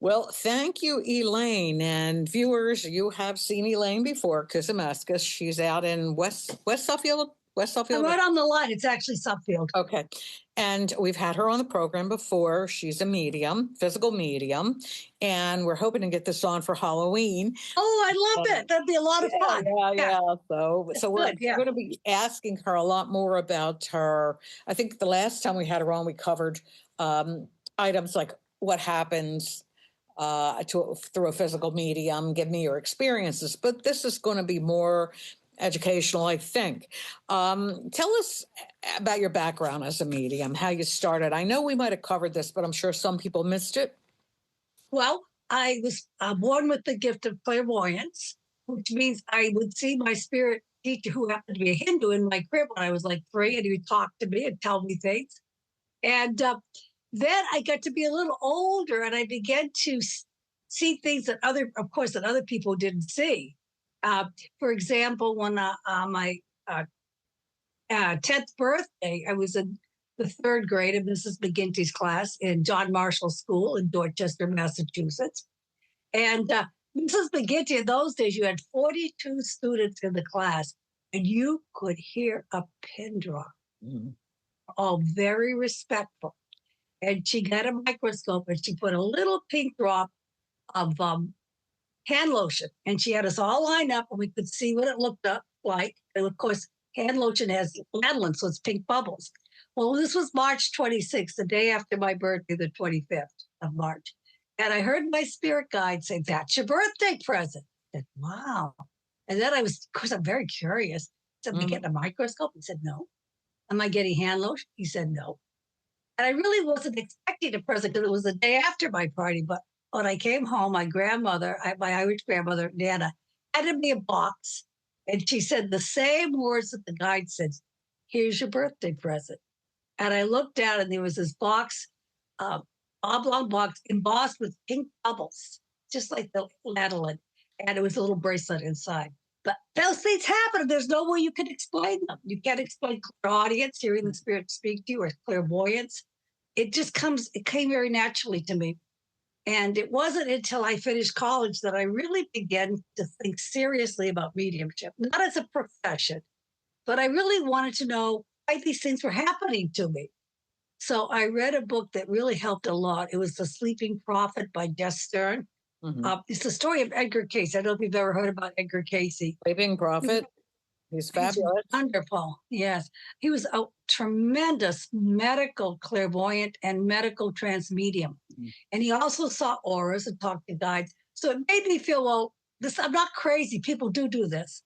Well, thank you, Elaine. And viewers, you have seen Elaine before, Kuzmeskus. She's out in West Suffield. West Suffield. I'm right on the line. It's actually Suffield. Okay. And we've had her on the program before. She's a medium, physical medium. And we're hoping to get this on for Halloween. Oh, I love it. That'd be a lot of fun. Yeah. So we're good, going to be asking her a lot more about her. I think the last time we had her on, we covered items like what happens through a physical medium, give me your experiences. But this is going to be more educational, I think. Tell us about your background as a medium, how you started. I know we might have covered this, but I'm sure some people missed it. Well, I was born with the gift of clairvoyance, which means I would see my spirit teacher, who happened to be a Hindu, in my crib when I was like 3, and he would talk to me and tell me things. And then I got to be a little older, and I began to see things that other people didn't see. For example, when my 10th birthday, I was in the 3rd grade of Mrs. McGinty's class in John Marshall School in Dorchester, Massachusetts. And Mrs. McGinty, in those days, you had 42 students in the class, and you could hear a pin drop. All very respectful. And she got a microscope and she put a little pink drop of hand lotion. And she had us all lined up and we could see what it looked like. And of course, hand lotion has lanolin, so it's pink bubbles. Well, this was March 26th, the day after my birthday, the 25th of March. And I heard my spirit guide say, "That's your birthday present." I said, "Wow." And then of course, I'm very curious. I said, "Am I getting a microscope?" He said, "No." "Am I getting hand lotion?" He said, "No." And I really wasn't expecting a present because it was the day after my party. But when I came home, my Irish grandmother, Nana, handed me a box. And she said the same words that the guide said, "Here's your birthday present." And I looked down and there was this box, oblong box embossed with pink bubbles, just like the lanolin. And it was a little bracelet inside. But those things happen, and there's no way you can explain them. You can't explain clairaudience, hearing the spirit speak to you, or clairvoyance. It came very naturally to me. And it wasn't until I finished college that I really began to think seriously about mediumship, not as a profession, but I really wanted to know why these things were happening to me. So I read a book that really helped a lot. It was The Sleeping Prophet by Jess Stern. It's the story of Edgar Cayce. I don't know if you've ever heard about Edgar Cayce. Sleeping Prophet. He's fabulous. Wonderful. Yes. He was a tremendous medical clairvoyant and medical transmedium. And he also saw auras and talked to guides. So it made me feel, well, I'm not crazy. People do this.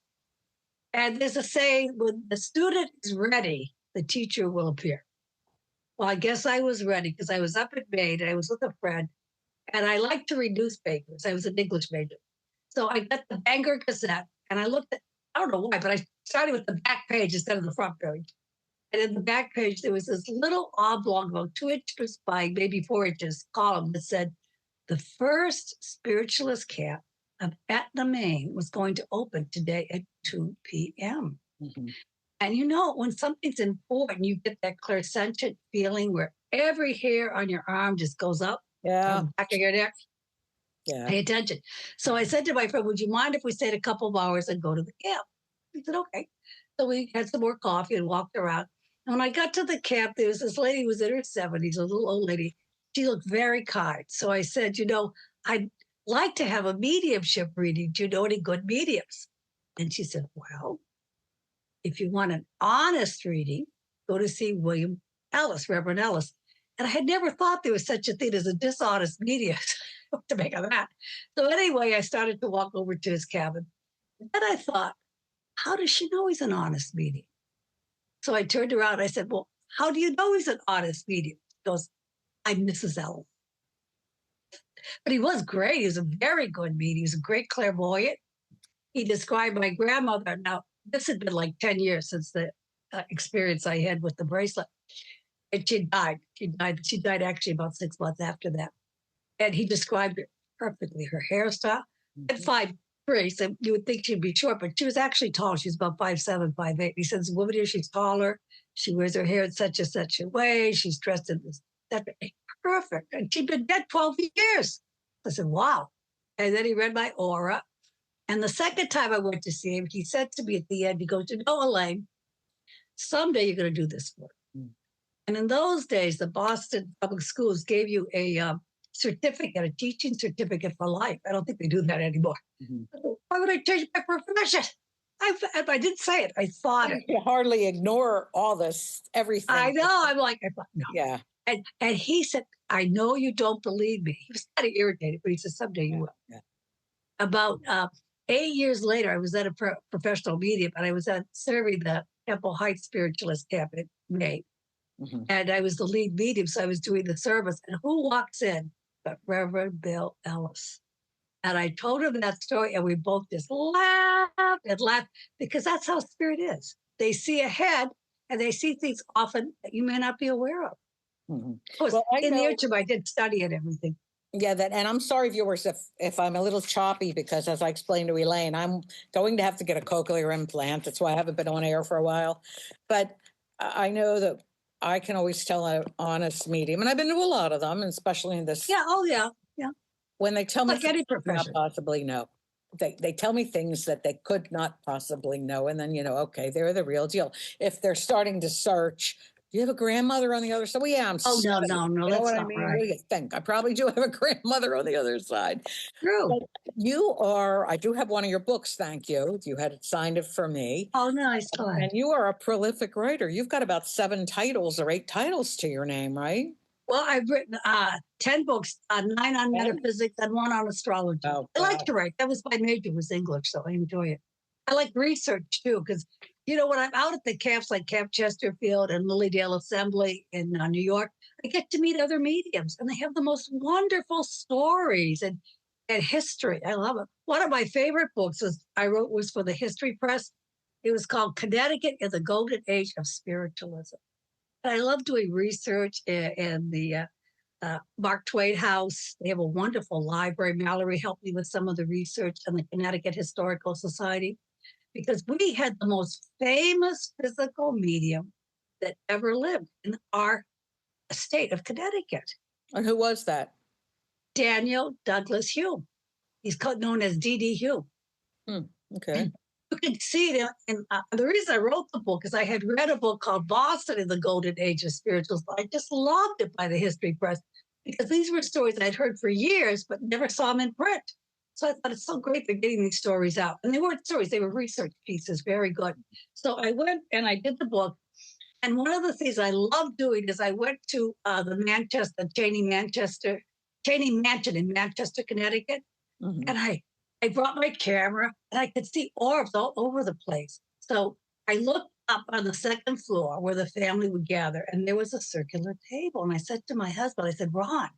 And there's a saying, when the student is ready, the teacher will appear. Well, I guess I was ready because I was up at Maine and I was with a friend. And I like to read newspapers. I was an English major. So I got the Bangor Gazette and I looked at, I don't know why, but I started with the back page instead of the front page. And in the back page, there was this little oblong, about 2 inches by maybe 4 inches column that said, "The first spiritualist camp of Etna, Maine was going to open today at 2 p.m. And you know, when something's important, you get that clairsentient feeling where every hair on your arm just goes up. Back of your neck. Pay attention. So I said to my friend, "Would you mind if we stayed a couple of hours and go to the camp?" He said, "Okay." So we had some more coffee and walked around. And when I got to the camp, there was this lady who was in her 70s, a little old lady. She looked very kind. So I said, "I'd like to have a mediumship reading. Do you know any good mediums?" And she said, "Well, if you want an honest reading, go to see William Ellis, Reverend Ellis." And I had never thought there was such a thing as a dishonest medium. What to make of that? So anyway, I started to walk over to his cabin. And then I thought, how does she know he's an honest medium? So I turned around and I said, "Well, how do you know he's an honest medium?" He goes, "I'm Mrs. Ellis." But he was great. He was a very good medium. He was a great clairvoyant. He described my grandmother. Now, this had been like 10 years since the experience I had with the bracelet. And she died. She died actually about 6 months after that. And he described her perfectly. Her hairstyle at 5'3", so you would think she'd be short, but she was actually tall. She was about 5'7", 5'8". He says, "Woman here, she's taller. She wears her hair in such a way. She's dressed in this." That perfect. And she'd been dead 12 years. I said, wow. And then he read my aura. And the second time I went to see him, he said to me at the end, he goes, you know, Elaine, someday you're going to do this work. And in those days, the Boston public schools gave you a certificate, a teaching certificate for life. I don't think they do that anymore. Why would I change my profession? I didn't say it. I thought it. You hardly ignore all this, everything. I know. I'm like, I thought, no. Yeah. And he said, I know you don't believe me. He was kind of irritated, but he said, someday you will. Yeah. About 8 years later, I was at a professional medium, and I was serving the Temple Heights Spiritualist camp in May. And I was the lead medium, so I was doing the service. And who walks in but Reverend Bill Ellis? And I told him that story, and we both just laughed and laughed, because that's how spirit is. They see ahead, and they see things often that you may not be aware of. Of course, well, in the interim, I did study it and everything. Yeah, and I'm sorry, viewers, if I'm a little choppy, because as I explained to Elaine, I'm going to have to get a cochlear implant. That's why I haven't been on air for a while. But I know that I can always tell an honest medium, and I've been to a lot of them, especially in this. Yeah, oh yeah, yeah. When they tell me like any profession, not possibly know. They tell me things that they could not possibly know, and then, you know, okay, they're the real deal. If they're starting to search, do you have a grandmother on the other side? Well, yeah, I'm sorry. No, you know that's what not I mean? right. What do you think? I probably do have a grandmother on the other side. True. But I do have one of your books, thank you. You had signed it for me. Oh, nice. And you are a prolific writer. You've got about 7 titles or 8 titles to your name, right? Well, I've written 10 books, 9 on metaphysics and 1 on astrology. Oh, I like to write. That was my major, was English, so I enjoy it. I like research, too, because, you know, when I'm out at the camps like Camp Chesterfield and Lilydale Assembly in New York, I get to meet other mediums, and they have the most wonderful stories and history. I love it. One of my favorite books I wrote was for the History Press. It was called Connecticut in the Golden Age of Spiritualism. I love doing research in the Mark Twain House. They have a wonderful library. Mallory helped me with some of the research in the Connecticut Historical Society, because we had the most famous physical medium that ever lived in our state of Connecticut. And who was that? Daniel Douglas Hume. He's known as D.D. Hume. Okay. You can see it in the reason I wrote the book is I had read a book called Boston in the Golden Age of Spirituals. I just loved it by the History Press, because these were stories I'd heard for years, but never saw them in print. So I thought it's so great they're getting these stories out. And they weren't stories, they were research pieces, very good. So I went and I did the book. And one of the things I love doing is I went to the Cheney Mansion in Manchester, Connecticut. And I brought my camera, and I could see orbs all over the place. So I looked up on the 2nd floor where the family would gather, and there was a circular table. And I said to my husband, I said, Ron,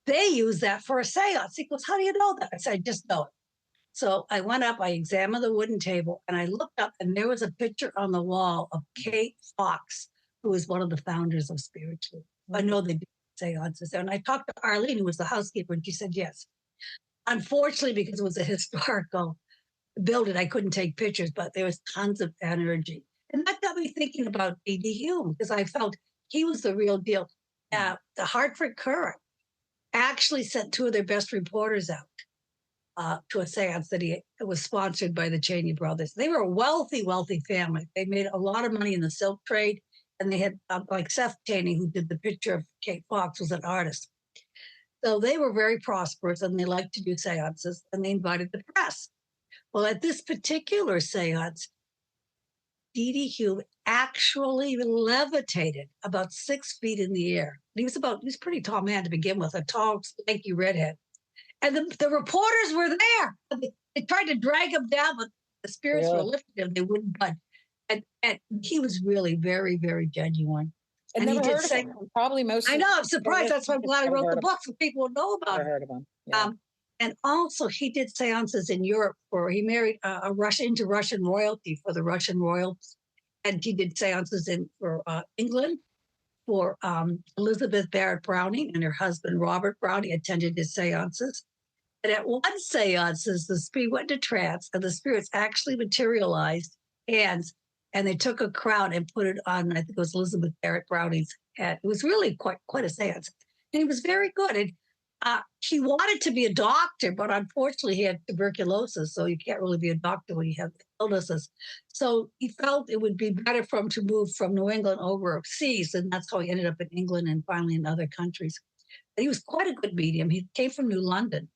they use that for a seance. He goes, how do you know that? I said, I just know it. So I went up, I examined the wooden table, and I looked up, and there was a picture on the wall of Kate Fox, who was one of the founders of Spiritualist. I know they do seances. And I talked to Arlene, who was the housekeeper, and she said, yes. Unfortunately, because it was a historical building, I couldn't take pictures, but there was tons of energy. And that got me thinking about D.D. Hume, because I felt he was the real deal. The Hartford Courant actually sent 2 of their best reporters out to a seance that was sponsored by the Cheney brothers. They were a wealthy, wealthy family. They made a lot of money in the silk trade. And they had, like Seth Cheney, who did the picture of Kate Fox, was an artist. So they were very prosperous, and they liked to do seances, and they invited the press. Well, at this particular seance, D.D. Hume actually levitated about 6 feet in the air. He was a pretty tall man to begin with, a tall, lanky redhead. And the reporters were there. They tried to drag him down, but the spirits were lifting him. They wouldn't budge. And he was really very, very genuine. And he did say, probably most. I know, I'm surprised. That's why I'm glad I wrote the book, so people would know about it. I heard of him. Yeah. And also, he did seances in Europe, where he married into Russian royalty for the Russian royals. And he did seances for England, for Elizabeth Barrett Browning, and her husband, Robert Browning, attended his seances. And at one seance, the spirit went into trance, and the spirits actually materialized hands, and they took a crown and put it on, I think it was Elizabeth Barrett Browning's head. It was really quite a seance. And it was very good. And he wanted to be a doctor, but unfortunately he had tuberculosis, so you can't really be a doctor when you have illnesses. So he felt it would be better for him to move from New England overseas, and that's how he ended up in England and finally in other countries. But he was quite a good medium. He came from New London,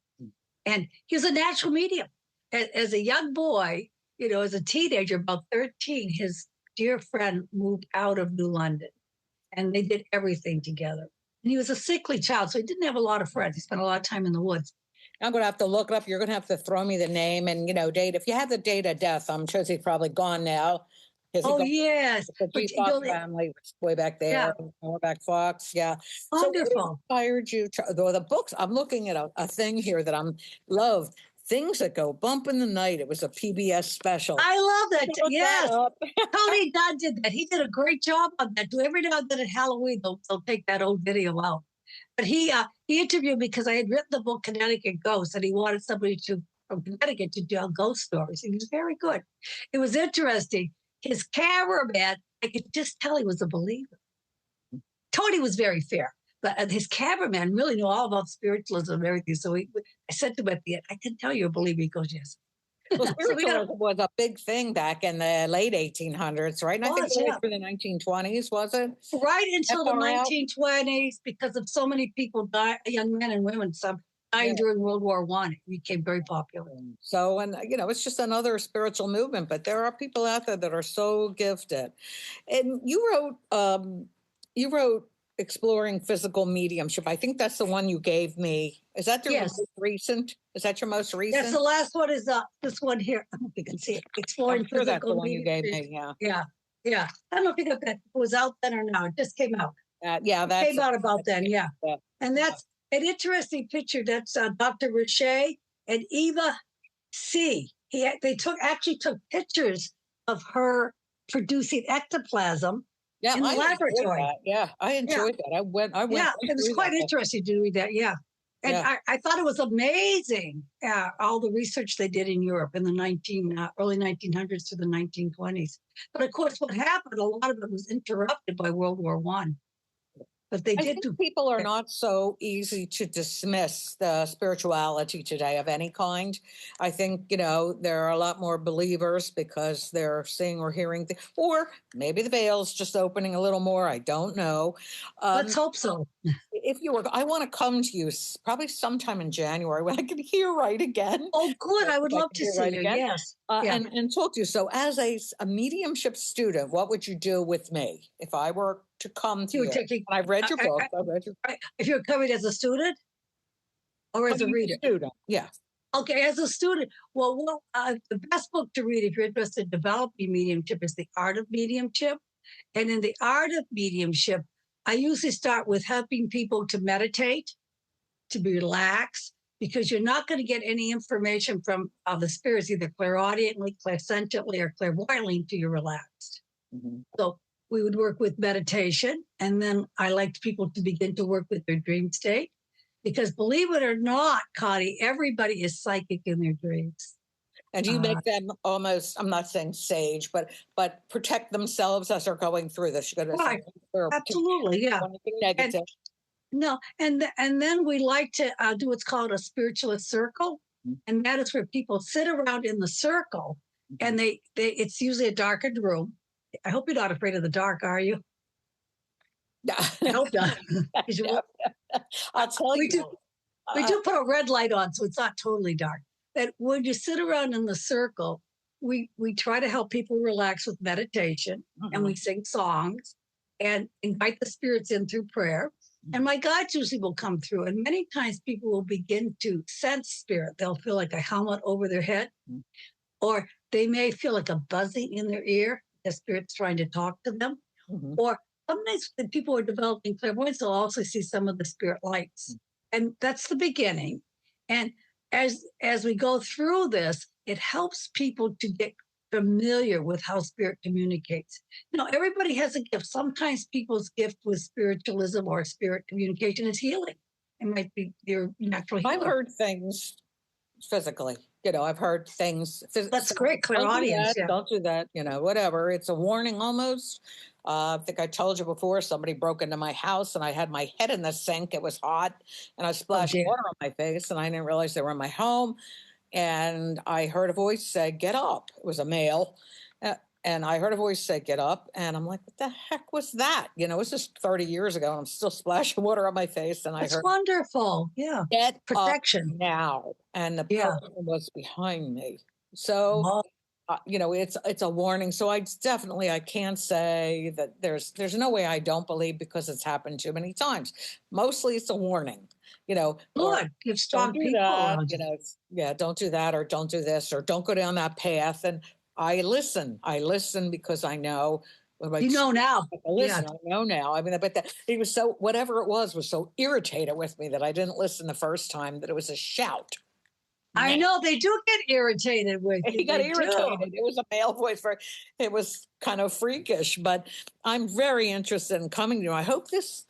and he was a natural medium. As a young boy, as a teenager, about 13, his dear friend moved out of New London, and they did everything together. And he was a sickly child, so he didn't have a lot of friends. He spent a lot of time in the woods. I'm going to have to look it up. You're going to have to throw me the name and, date. If you have the date of death, I'm sure he's probably gone now. Oh, yes. The G. Fox family was way back there. Yeah. Norback Fox. Yeah. Wonderful. So what inspired you to, the books? I'm looking at a thing here that I'm love. Things That Go Bump in the Night. It was a PBS special. I love that. Yes. That Tony Dodd did that. He did a great job on that. Every now and then at Halloween, they'll take that old video out. But he interviewed me because I had written the book Connecticut Ghosts, and he wanted somebody from Connecticut to tell ghost stories. He was very good. It was interesting. His cameraman, I could just tell he was a believer. Tony was very fair. But his cameraman really knew all about spiritualism and everything. So I said to him at the end, I can tell you're a believer. He goes, yes. Well, spiritualism was a big thing back in the late 1800s, right? And I think it was for the 1920s, was it? Right until the 1920s, because of so many people died, young men and women, some dying during World War I. It became very popular. So, and it's just another spiritual movement, but there are people out there that are so gifted. And you wrote Exploring Physical Mediumship. I think that's the one you gave me. Is that your most recent? Is that your most recent? Yes, the last one is this one here. I don't know if you can see it. Exploring Physical that's the one you gave me, Yeah. I don't know if you got that. It was out then or now. It just came out. That came out about then, And that's an interesting picture. That's Dr. Richer and Eva C. They actually took pictures of her producing ectoplasm in the laboratory. I enjoyed that. I went. Yeah, it was quite interesting to read that. Yeah. And I thought it was amazing, all the research they did in Europe in the early 1900s to the 1920s. But of course, what happened, a lot of it was interrupted by World War I. But I think people are not so easy to dismiss the spirituality today of any kind. I think, there are a lot more believers because they're seeing or hearing things, or maybe the veil's just opening a little more. I don't know. Let's hope so. I want to come to you probably sometime in January when I can hear right again. Oh, good. I would love to see you. Yes. And talk to you. So as a mediumship student, what would you do with me if I were to come to you? I've read your book. If you're coming as a student or as a reader? Student, yeah. Okay, as a student, the best book to read if you're interested in developing mediumship is The Art of Mediumship. And in The Art of Mediumship, I usually start with helping people to meditate, to be relaxed, because you're not going to get any information from the spirits, either clairaudiently, clairsentiently, or clairvoyantly until you're relaxed. Mm-hmm. So we would work with meditation, and then I liked people to begin to work with their dream state, because believe it or not, Connie, everybody is psychic in their dreams. And you make them almost, I'm not saying sage, but protect themselves as they're going through this. Right. Absolutely, yeah. Negative. And then we like to do what's called a spiritualist circle. Mm-hmm. And that is where people sit around in the circle, and it's usually a darkened room. I hope you're not afraid of the dark, are you? No. I hope not. I'll tell you. We do put a red light on, so it's not totally dark. That when you sit around in the circle, we try to help people relax with meditation, and we sing songs and invite the spirits in through prayer. And my guides usually will come through. And many times people will begin to sense spirit. They'll feel like a helmet over their head, or they may feel like a buzzing in their ear. The spirit's trying to talk to them. Or sometimes when people are developing clairvoyance, they'll also see some of the spirit lights. And that's the beginning. And as we go through this, it helps people to get familiar with how spirit communicates. Everybody has a gift. Sometimes people's gift with spiritualism or spirit communication is healing. It might be your natural healer. I've heard things physically. I've heard things. That's great. Clairaudience. Don't do that. Whatever. It's a warning almost. I think I told you before, somebody broke into my house and I had my head in the sink. It was hot and I splashed dear. water on my face and I didn't realize they were in my home. And I heard a voice say, "Get up." It was a male. Uh, And I heard a voice say, "Get up." And I'm like, what the heck was that? You know, it was just 30 years ago and I'm still splashing water on my face. And I That's heard, wonderful. Yeah. "Get up Protection. now." And the Yeah. person was behind me. So, Oh, you know, it's a warning. So I can't say that there's no way I don't believe, because it's happened too many times. Mostly it's a warning, you know, or good. You have don't strong do people that, around you you. know, yeah, don't do that, or don't do this, or don't go down that path. And I listen because I know. You know now. Yeah. Listen, I know now. I mean, but that he was so, whatever it was so irritated with me that I didn't listen the first time, that it was a shout. I know they do get irritated with He you. got They do. irritated. It was a male voice. It was kind of freakish, but I'm very interested in coming to you. I hope this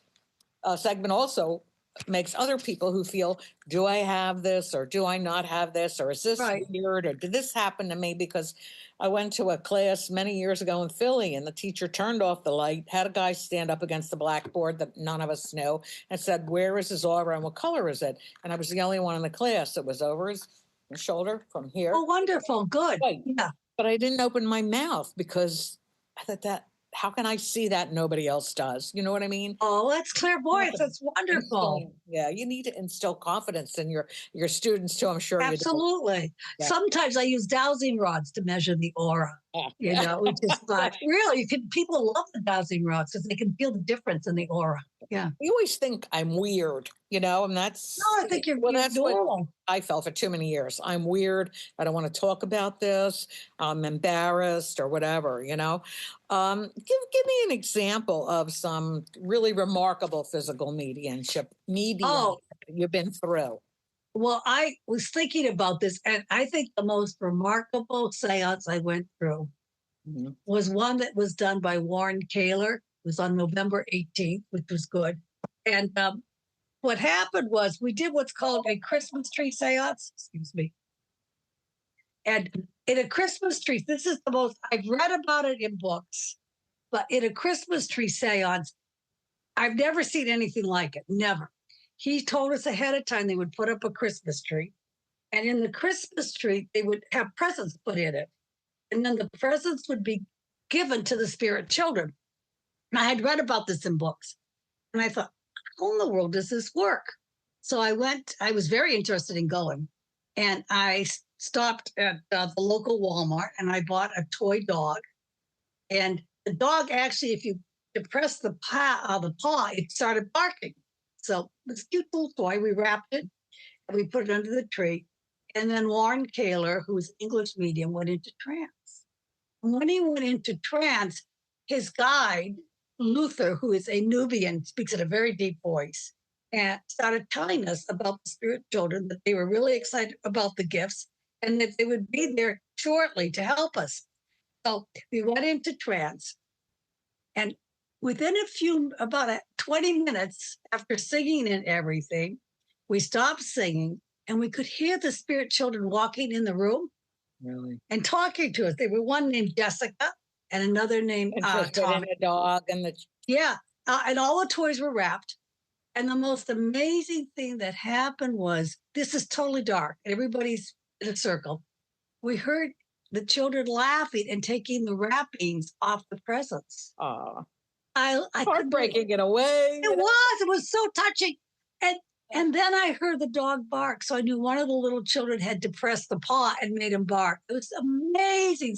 segment also makes other people who feel, do I have this or do I not have this, or is this Right. weird, or did this happen to me? Because I went to a class many years ago in Philly and the teacher turned off the light, had a guy stand up against the blackboard that none of us knew, and said, "Where is his aura and what color is it?" And I was the only one in the class. It was over his shoulder from here. Oh, wonderful. Good. Right. Yeah. But I didn't open my mouth because I thought, that how can I see that nobody else does? You know what I mean? Oh, that's clairvoyance. That's wonderful. Yeah, you need to instill confidence in your students too. I'm sure you do. Absolutely. Yeah. Sometimes I use dowsing rods to measure the aura. You know, which is like really, people love the dowsing rods because they can feel the difference in the aura. Yeah. You always think I'm weird, you know, and that's No, I think you're that's normal. what I felt for too many years. I'm weird. I don't want to talk about this. I'm embarrassed or whatever, you know. Give me an example of some really remarkable physical mediumship Oh, you've been through. well, I was thinking about this, and I think the most remarkable seance I went through Mhm. was one that was done by Warren Kaler. It was on November 18th, which was good. And what happened was we did what's called a Christmas tree seance. Excuse me. And in a Christmas tree, this is the most, I've read about it in books, but in a Christmas tree seance, I've never seen anything like it. Never. He told us ahead of time they would put up a Christmas tree. And in the Christmas tree, they would have presents put in it. And then the presents would be given to the spirit children. And I had read about this in books. And I thought, how in the world does this work? So I was very interested in going. And I stopped at the local Walmart and I bought a toy dog. And the dog actually, if you depress the paw, it started barking. So it's a cute little toy. We wrapped it and we put it under the tree. And then Warren Kaler, who was English medium, went into trance. And when he went into trance, his guide, Luther, who is a Nubian, speaks in a very deep voice, and started telling us about the spirit children, that they were really excited about the gifts and that they would be there shortly to help us. So we went into trance. And within about 20 minutes after singing and everything, we stopped singing and we could hear the spirit children walking in the room. Really? And talking to us. They were one named Jessica and another named Tom. A dog and the Yeah. And all the toys were wrapped. And the most amazing thing that happened was, this is totally dark. Everybody's in a circle. We heard the children laughing and taking the wrappings off the presents. oh, I couldn't breaking it away. It was so touching. And then I heard the dog bark. So I knew one of the little children had depressed the paw and made him bark. It was amazing.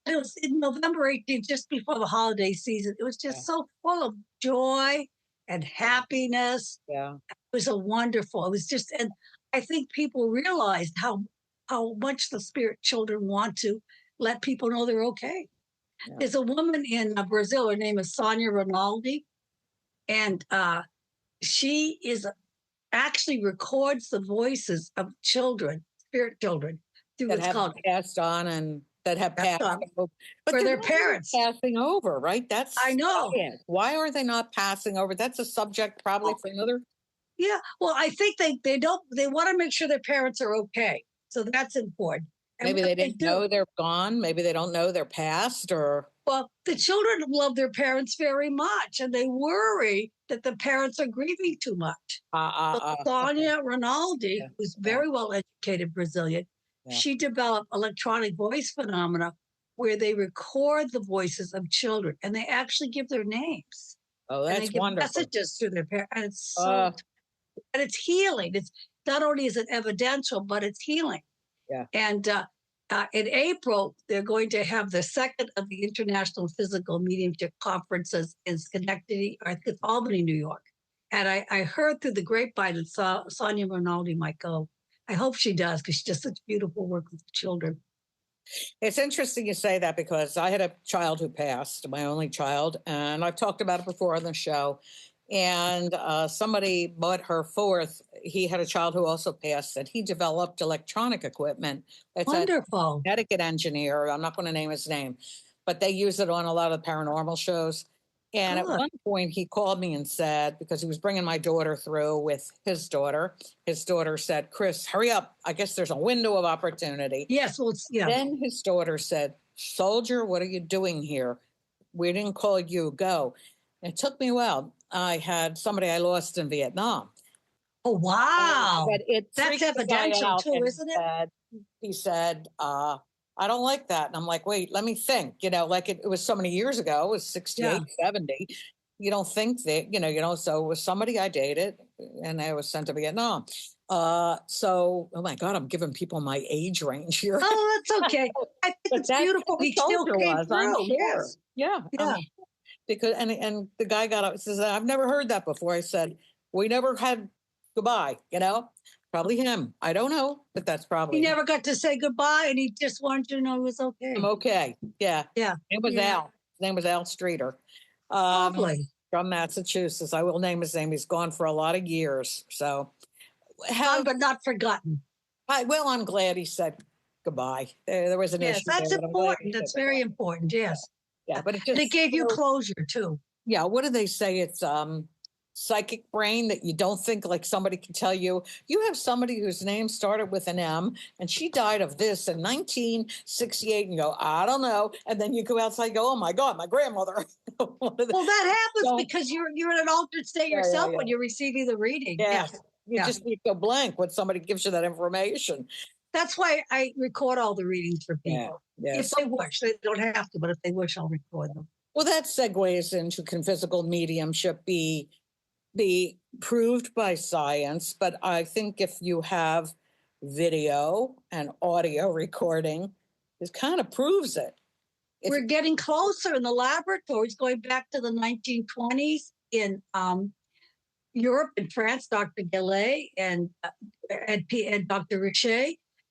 It was in November 18th, just before the holiday season. It was just so full of joy and happiness. Yeah. It was it was just, and I think people realized how much the spirit children want to let people know they're okay. Yeah. There's a woman in Brazil, her name is Sonia Rinaldi, and she actually records the voices of children, spirit children, through what's called passed on and that have passed over. But for their parents passing over, right? That's I know. Why aren't they not passing over? That's a subject probably for another. Yeah, well, I think they want to make sure their parents are okay, so that's important. And Maybe what they they didn't do, know they're gone. Maybe they don't know their past or. well, the children love their parents very much, and they worry that the parents are grieving too much. So Okay. Sonia Rinaldi, Yeah, who's yeah, very well educated Brazilian, yeah. she developed electronic voice phenomena where they record the voices of children and they actually give their names Oh, and they that's give wonderful. messages to their parents. And it's Uh, and it's healing. It's not only is it evidential, but it's healing. yeah. And in April, they're going to have the second of the International Physical Mediumship Conferences in Schenectady, or I think it's Albany, New York. And I heard through the grapevine that Sonia Rinaldi might go. I hope she does because she does such beautiful work with children. It's interesting you say that because I had a child who passed, my only child, and I've talked about it before on the show. And somebody bought her fourth. He had a child who also passed, and he developed electronic equipment. It's a Wonderful. Connecticut engineer. I'm not going to name his name, but they use it on a lot of paranormal shows. And at Good. one point, he called me and said, because he was bringing my daughter through with his daughter said, Chris, hurry up. I guess there's a window of opportunity. Yes, well, yeah. Then his daughter said, Soldier, what are you doing here? We didn't call you, go. It took me a while. I had somebody I lost in Vietnam. Oh, wow. But it That's freaked the guy evidential out, too, and isn't it? he said, I don't like that. And I'm like, wait, let me think. Like it was so many years ago. It was 68, 70. You don't think that, so it was somebody I dated and I was sent to Vietnam. So, oh my God, I'm giving people my age range here. Oh, that's okay. I think But it's beautiful. the He still soldier came was, through. I'm sure. Yes. Yeah. Yeah. Because and the guy got up and says, I've never heard that before. I said, we never had goodbye, probably him. I don't know, but that's probably He him. never got to say goodbye, and he just wanted you to know it was okay. I'm okay. Yeah. Yeah. It was Yeah. Al. His name was Al Streeter. Lovely. From Massachusetts. I will name his name. He's gone for a lot of years. So Gone but not forgotten. I'm glad he said goodbye. There was an Yes, issue. that's there, but I'm glad he important. said That's very goodbye. important. Yes. Yeah, but it gave you closure too. Yeah, what do they say? It's psychic brain that you don't think like somebody can tell you. You have somebody whose name started with an M and she died of this in 1968 and you go, I don't know. And then you go outside and go, oh my God, my grandmother. Well, that happens because you're in an altered state yourself when you're receiving the reading. Yes. You just need to go blank when somebody gives you that information. That's why I record all the readings for people. Yeah. If they wish. They don't have to, but if they wish, I'll record them. Well, that segues into, can physical mediumship be proved by science? But I think if you have video and audio recording, it kind of proves it. We're getting closer in the laboratories, going back to the 1920s in Europe and France. Dr. Galli and Dr. Richer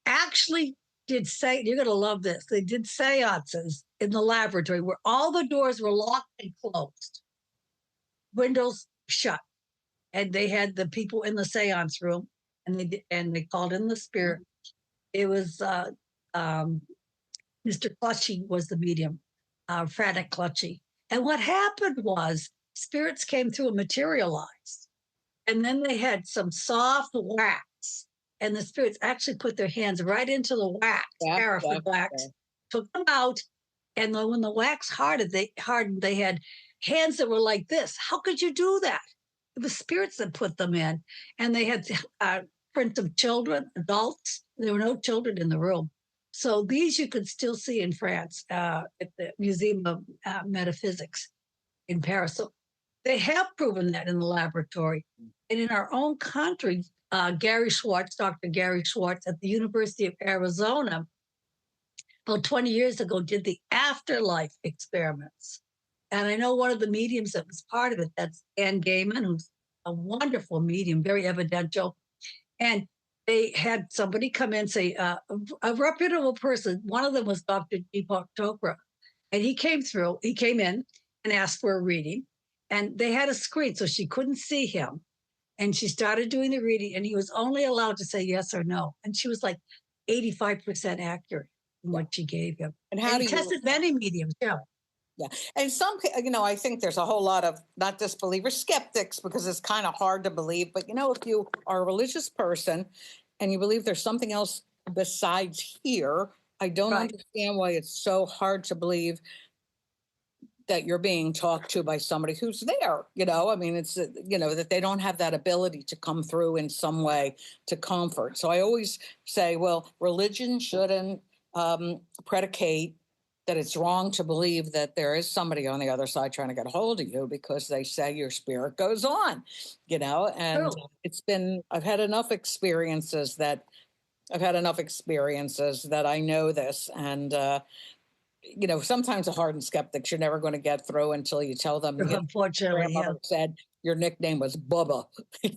actually did say, you're going to love this, they did seances in the laboratory where all the doors were locked and closed, windows shut, and they had the people in the seance room, and they called in the spirit. It was Mr. Clutchy was the medium, Frantic Clutchy. And what happened was spirits came through and materialized. And then they had some soft wax. And the spirits actually put their hands right into the wax, paraffin wax, took them out. And then when the wax hardened, they had hands that were like this. How could you do that? It was spirits that put them in. And they had prints of children, adults. There were no children in the room. So these you could still see in France at the Museum of Metaphysics in Paris. So they have proven that in the laboratory. And in our own country, Dr. Gary Schwartz at the University of Arizona, about 20 years ago, did the afterlife experiments. And I know one of the mediums that was part of it, that's Ann Gaiman, who's a wonderful medium, very evidential. And they had somebody come in and say, a reputable person, one of them was Dr. Deepak Chopra. And he came in and asked for a reading. And they had a screen, so she couldn't see him. And she started doing the reading, and he was only allowed to say yes or no. And she was like 85% accurate in what she gave him. And he tested many mediums, Yeah. And some, I think there's a whole lot of not disbelievers, skeptics, because it's kind of hard to believe. But, if you are a religious person and you believe there's something else besides here. I don't Right. understand why it's so hard to believe that you're being talked to by somebody who's there. I mean, it's, that they don't have that ability to come through in some way to comfort. So I always say, well, religion shouldn't predicate that it's wrong to believe that there is somebody on the other side trying to get a hold of you, because they say your spirit goes on, and True. I've had enough experiences that I know this. And, sometimes a hardened skeptics you're never going to get through until you tell them, Unfortunately, yeah. grandmother said your nickname was Bubba. Well,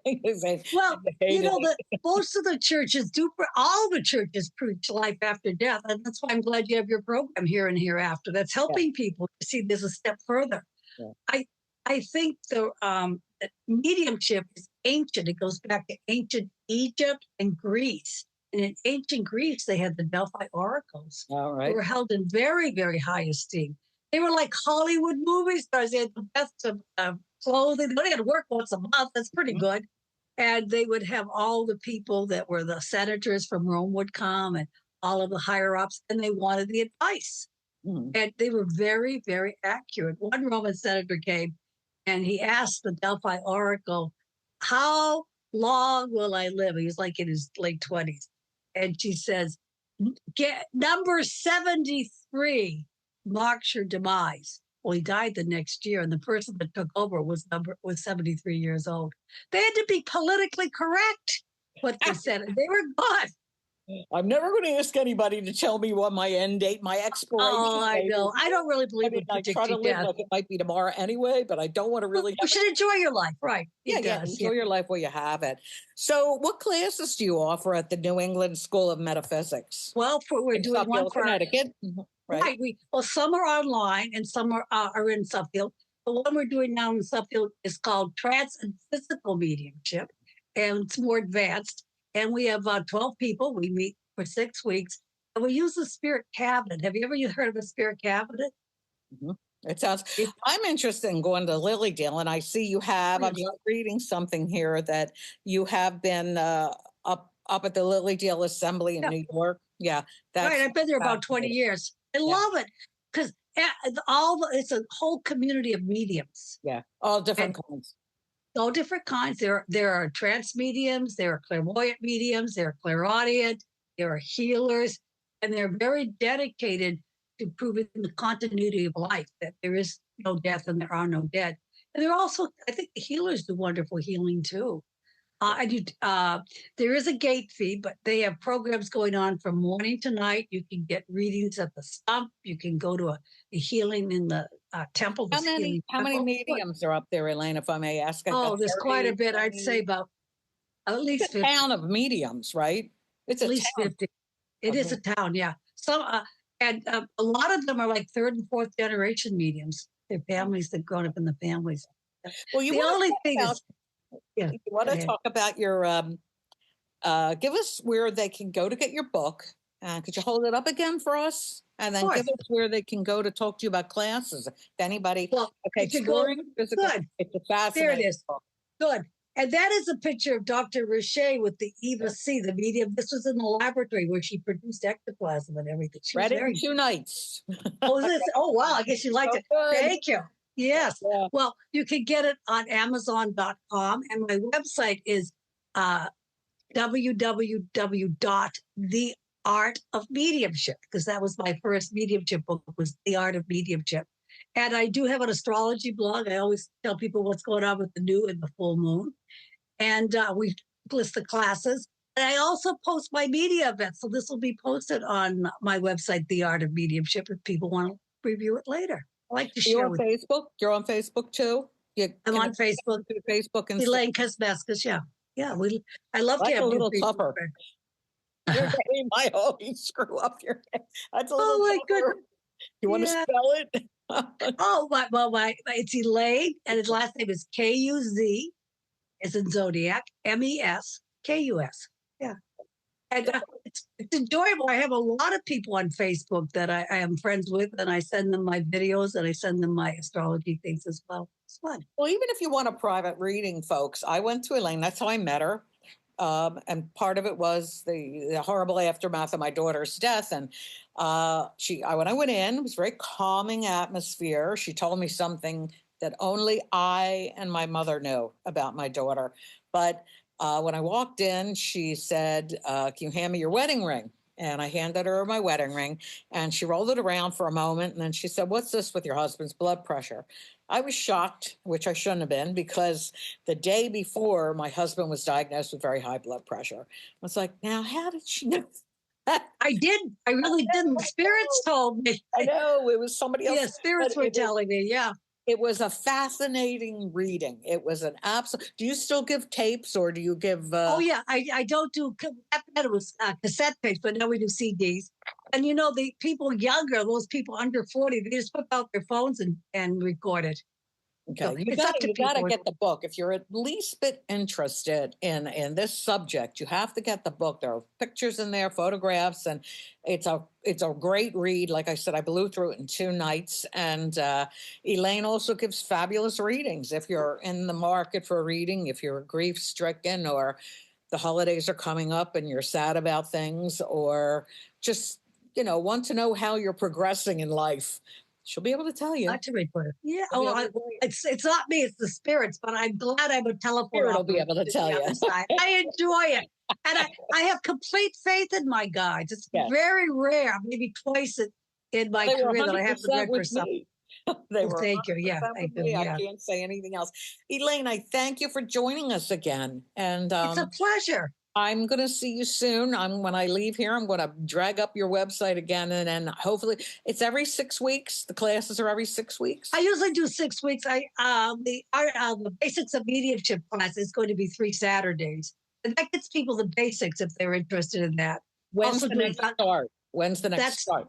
that most of the churches all the churches preach life after death. And that's why I'm glad you have your program Here and Hereafter. That's helping people to see there's a step further. Yeah. I think that mediumship is ancient. It goes back to ancient Egypt and Greece. And in ancient Greece, they had the Delphi oracles. All right. They were held in very, very high esteem. They were like Hollywood movie stars. They had the best of clothing. They only had to work once a month. That's pretty good. And they would have all the people that were the senators from Rome would come, and all of the higher ups, and they wanted the advice. Mm-hmm. And they were very, very accurate. One Roman senator came and he asked the Delphi oracle, how long will I live? He was like in his late 20s. And she says, get number 73 marks your demise. Well, he died the next year, and the person that took over was 73 years old. They had to be politically correct what they said, and they were gone. I'm never going to ask anybody to tell me what my end date, my expiration. Oh, I know. I don't really believe in I try to live like it might be tomorrow anyway, but I don't want to really. You should enjoy your life, right? Enjoy your life while you have it. So, what classes do you offer at the New England School of Metaphysics? Well, we're doing one for Connecticut, right? Well, some are online and some are in Suffield. The one we're doing now in Suffield is called Trance and Physical Mediumship, and it's more advanced. And we have 12 people. We meet for 6 weeks. And we use the spirit cabinet. Have you ever heard of a spirit cabinet? Mm-hmm. It sounds, I'm interested in going to Lilydale, and I see you have, I'm reading something here that you have been up at the Lilydale Assembly in New York. Yeah. Right. I've been there about 20 years. I love it because it's a whole community of mediums. Yeah. All different kinds. All different kinds. There are trance mediums, there are clairvoyant mediums, there are clairaudient, there are healers, and they're very dedicated to proving the continuity of life, that there is no death and there are no dead. And they're also, I think the healers do wonderful healing too. There is a gate fee, but they have programs going on from morning to night. You can get readings at the stump. You can go to a healing in the temple. How many mediums are up there, Elaine, if I may ask? Oh, there's quite a bit. I'd say about at least 50. Town of mediums, right? It's at least 50. It is a town, yeah. Some and a lot of them are like 3rd and 4th generation mediums. They're families that grown up in the families. Well, you want to talk about your give us where they can go to get your book. Could you hold it up again for us? And then give us where they can go to talk to you about classes. If anybody, good. It's a fascinating There it is. book. Good. And that is a picture of Dr. Richer with the Eva C, the medium. This was in the laboratory where she produced ectoplasm and everything. She read it in 2 nights. Oh, wow. I guess you liked it. Good. Thank you. Yes. Yeah. Well, you can get it on Amazon.com. And my website is www.theartofmediumship, because that was my first mediumship book, was The Art of Mediumship. And I do have an astrology blog. I always tell people what's going on with the new and the full moon. And we list the classes. And I also post my media events. So this will be posted on my website, The Art of Mediumship, if people want to review it later. I like to share. You're on Facebook? You're on Facebook too? I'm on Facebook. Facebook and Elaine Kuzmeskus, yeah. Yeah, I love to have a little tougher. I always screw up your head. That's a little tougher. Goodness. You want to spell it? It's Elaine, and his last name is K-U-Z, as in Zodiac, M-E-S-K-U-S. Yeah. And it's enjoyable. I have a lot of people on Facebook that I am friends with, and I send them my videos, and I send them my astrology things as well. It's fun. Well, even if you want a private reading, folks, I went to Elaine. That's how I met her. and part of it was the horrible aftermath of my daughter's death. And when I went in, it was a very calming atmosphere. She told me something that only I and my mother knew about my daughter. But when I walked in, she said, "Can you hand me your wedding ring?" And I handed her my wedding ring, and she rolled it around for a moment, and then she said, "What's this with your husband's blood pressure?" I was shocked, which I shouldn't have been, because the day before, my husband was diagnosed with very high blood pressure. I was like, now, how did she know that? I did. I really didn't. The spirits told me. I know it was somebody else. Yeah, spirits were telling me. Yeah. It was a fascinating reading. It was an absolute. Do you still give tapes, or do you give? Oh yeah, I don't do. Back then it was cassette tapes, but now we do CDs. And you know, the people younger, those people under 40, they just whip out their phones and record it. Okay, So you it's up to gotta people. get the book if you're at least bit interested in this subject. You have to get the book. There are pictures in there, photographs, and it's a great read. Like I said, I blew through it in 2 nights. And Elaine also gives fabulous readings. If you're in the market for a reading, if you're grief stricken, or the holidays are coming up and you're sad about things, or just want to know how you're progressing in life, she'll be able to tell you. Not to report. Yeah. Oh, it's not me. It's the spirits. But I'm glad I'm a telephone Spirit will be able to tell you. I enjoy it, and I have complete faith in my guides. It's very rare, maybe twice in my career that I have to read for something. They were. Thank you. Yeah, thank you. I can't say anything else. Elaine, I thank you for joining us again, and it's a pleasure. I'm going to see you soon. When I leave here, I'm going to drag up your website again, and then hopefully it's every 6 weeks. The classes are every 6 weeks. I usually do 6 weeks. The basics of mediumship class is going to be 3 Saturdays, and that gets people the basics if they're interested in that. When's the next start? When's the next start?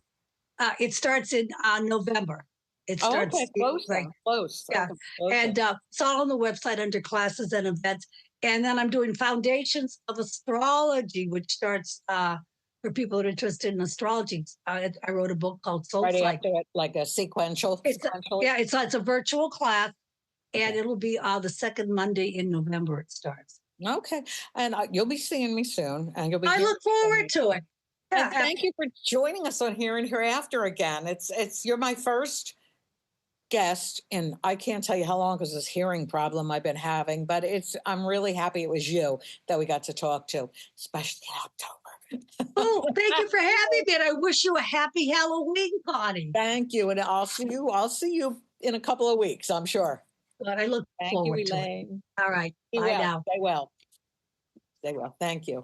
It starts in November. It starts close. Yeah, and it's all on the website under classes and events. And then I'm doing Foundations of Astrology, which starts for people that are interested in astrology. I wrote a book called Soul Cycle. After it, like a sequential. It's a virtual class, and it'll be the second Monday in November. It starts. Okay, and you'll be seeing me soon, and you'll be. I look forward to it. Yeah, and thank you for joining us on Here and Hereafter again. You're my first guest, and I can't tell you how long, because this hearing problem I've been having, but I'm really happy it was you that we got to talk to, especially in October. Oh, thank you for having me, and I wish you a happy Halloween, Connie. Thank you, and I'll see you in a couple of weeks, I'm sure. But I look forward to it. All right, bye now. Stay well. Stay well. Thank you.